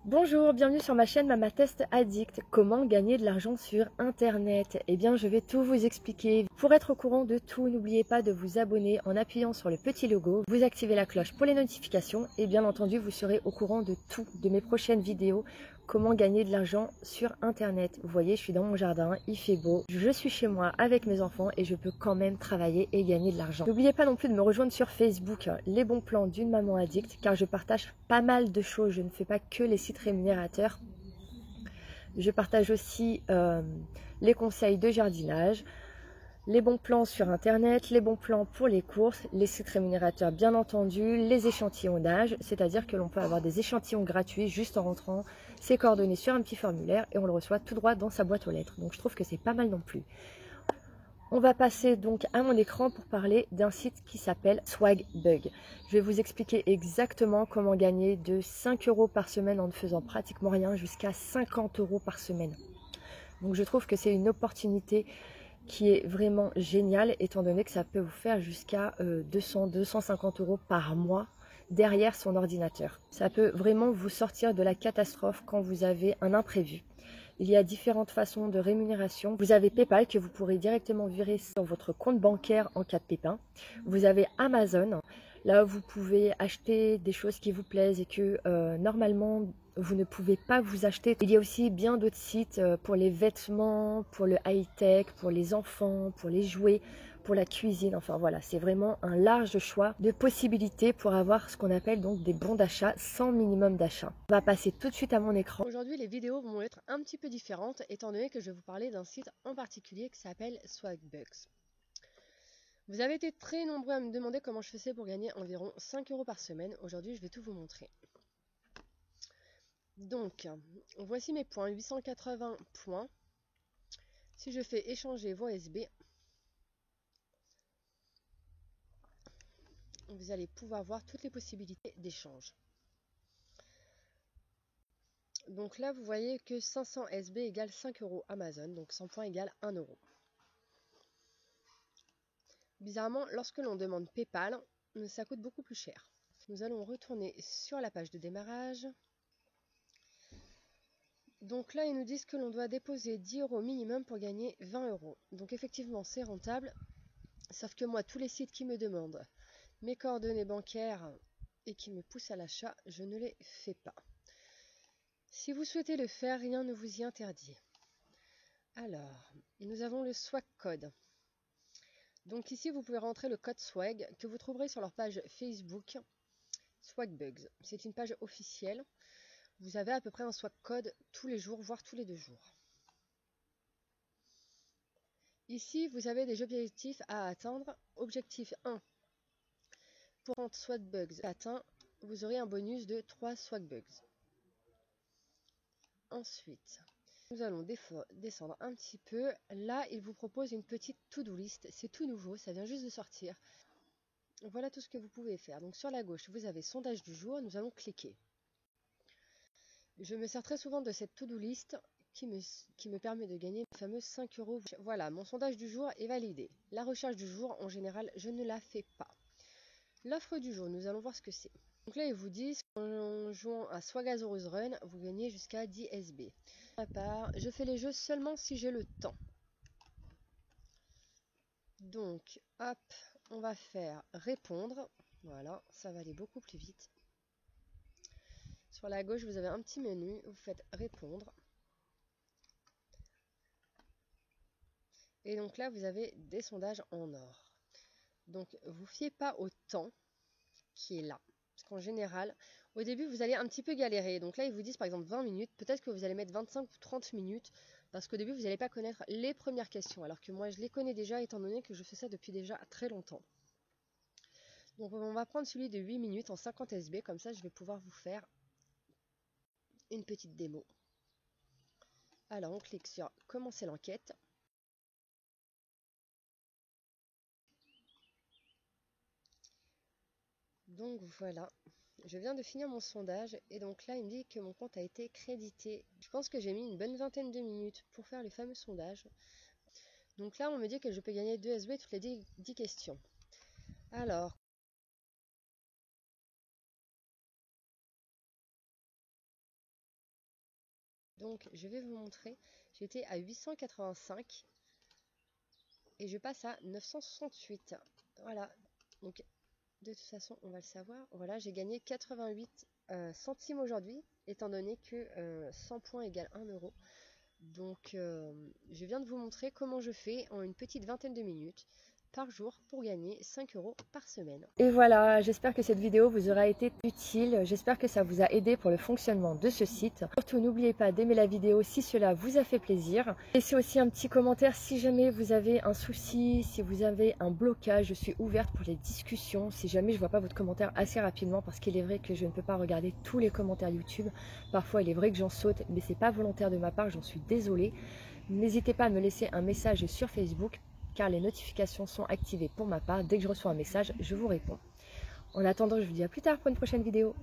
Bonjour, bienvenue sur ma chaîne Mama Test Addict. Comment gagner de l'argent sur internet? Eh bien, je vais tout vous expliquer. Pour être au courant de tout, n'oubliez pas de vous abonner en appuyant sur le petit logo. Vous activez la cloche pour les notifications et bien entendu, vous serez au courant de tout, de mes prochaines vidéos. Comment gagner de l'argent sur internet. Vous voyez, je suis dans mon jardin, il fait beau, je suis chez moi avec mes enfants et je peux quand même travailler et gagner de l'argent. N'oubliez pas non plus de me rejoindre sur Facebook, les bons plans d'une maman addict, car je partage pas mal de choses. Je ne fais pas que les sites rémunérateurs. Je partage aussi les conseils de jardinage, les bons plans sur internet, les bons plans pour les courses, les sites rémunérateurs bien entendu, les échantillonnages, c'est-à-dire que l'on peut avoir des échantillons gratuits juste en rentrant ses coordonnées sur un petit formulaire et on le reçoit tout droit dans sa boîte aux lettres. Donc je trouve que c'est pas mal non plus. On va passer donc à mon écran pour parler d'un site qui s'appelle Swagbug. Je vais vous expliquer exactement comment gagner de 5 € par semaine en ne faisant pratiquement rien jusqu'à 50 € par semaine. Donc je trouve que c'est une opportunité qui est vraiment génial étant donné que ça peut vous faire jusqu'à 200-250 € par mois derrière son ordinateur. Ça peut vraiment vous sortir de la catastrophe quand vous avez un imprévu. Il y a différentes façons de rémunération. Vous avez PayPal que vous pourrez directement virer sur votre compte bancaire en cas de pépin. Vous avez Amazon. Là, vous pouvez acheter des choses qui vous plaisent et que normalement, vous ne pouvez pas vous acheter. Il y a aussi bien d'autres sites pour les vêtements, pour le high-tech, pour les enfants, pour les jouets, pour la cuisine. Enfin voilà, c'est vraiment un large choix de possibilités pour avoir ce qu'on appelle donc des bons d'achat sans minimum d'achat. On va passer tout de suite à mon écran. Aujourd'hui, les vidéos vont être un petit peu différentes étant donné que je vais vous parler d'un site en particulier qui s'appelle Swagbucks. Vous avez été très nombreux à me demander comment je faisais pour gagner environ 5 € par semaine. Aujourd'hui, je vais tout vous montrer. Donc, voici mes points, 880 points. Si je fais échanger voie SB, vous allez pouvoir voir toutes les possibilités d'échange. Donc là, vous voyez que 500 SB égale 5 € Amazon, donc 100 points égale 1 €. Bizarrement, lorsque l'on demande PayPal, ça coûte beaucoup plus cher. Nous allons retourner sur la page de démarrage. Donc là, ils nous disent que l'on doit déposer 10 € minimum pour gagner 20 €. Donc effectivement, c'est rentable. Sauf que moi, tous les sites qui me demandent mes coordonnées bancaires et qui me poussent à l'achat, je ne les fais pas. Si vous souhaitez le faire, rien ne vous y interdit. Alors, nous avons le Swag Code. Donc ici, vous pouvez rentrer le code SWAG que vous trouverez sur leur page Facebook Swagbugs. C'est une page officielle. Vous avez à peu près un swag code tous les jours, voire tous les 2 jours. Ici, vous avez des objectifs à atteindre. Objectif 1. Pour 30 swagbugs atteints, vous aurez un bonus de 3 swagbugs. Ensuite, nous allons descendre un petit peu. Là, il vous propose une petite to-do list. C'est tout nouveau, ça vient juste de sortir. Voilà tout ce que vous pouvez faire. Donc sur la gauche, vous avez sondage du jour. Nous allons cliquer. Je me sers très souvent de cette to-do list qui me permet de gagner les fameux 5 €. Voilà, mon sondage du jour est validé. La recherche du jour, en général, je ne la fais pas. L'offre du jour, nous allons voir ce que c'est. Donc là, ils vous disent qu'en jouant à Swagasaurus Run, vous gagnez jusqu'à 10 SB. À part, je fais les jeux seulement si j'ai le temps. Donc, hop, on va faire répondre. Voilà, ça va aller beaucoup plus vite. Sur la gauche, vous avez un petit menu, vous faites répondre. Et donc là, vous avez des sondages en or. Donc, vous fiez pas au temps qui est là. Parce qu'en général, au début, vous allez un petit peu galérer. Donc là, ils vous disent par exemple 20 minutes. Peut-être que vous allez mettre 25 ou 30 minutes. Parce qu'au début, vous n'allez pas connaître les premières questions. Alors que moi, je les connais déjà, étant donné que je fais ça depuis déjà très longtemps. Donc, on va prendre celui de 8 minutes en 50 SB. Comme ça, je vais pouvoir vous faire une petite démo. Alors, on clique sur commencer l'enquête. Donc voilà, je viens de finir mon sondage et donc là il me dit que mon compte a été crédité. Je pense que j'ai mis une bonne vingtaine de minutes pour faire le fameux sondage. Donc là on me dit que je peux gagner 2 SB toutes les 10 questions. Alors, Donc je vais vous montrer, j'étais à 885 et je passe à 968. Voilà, donc de toute façon on va le savoir. Voilà, j'ai gagné 88 centimes aujourd'hui, étant donné que 100 points égale 1 euro. Donc je viens de vous montrer comment je fais en une petite vingtaine de minutes par jour pour gagner 5 euros par semaine. Et voilà, j'espère que cette vidéo vous aura été utile, j'espère que ça vous a aidé pour le fonctionnement de ce site. Surtout n'oubliez pas d'aimer la vidéo si cela vous a fait plaisir. Laissez aussi un petit commentaire si jamais vous avez un souci, si vous avez un blocage, je suis ouverte pour les discussions. Si jamais je ne vois pas votre commentaire assez rapidement, parce qu'il est vrai que je ne peux pas regarder tous les commentaires YouTube. Parfois il est vrai que j'en saute, mais c'est pas volontaire de ma part, j'en suis désolée. N'hésitez pas à me laisser un message sur Facebook, car les notifications sont activées pour ma part. Dès que je reçois un message, je vous réponds. En attendant, je vous dis à plus tard pour une prochaine vidéo.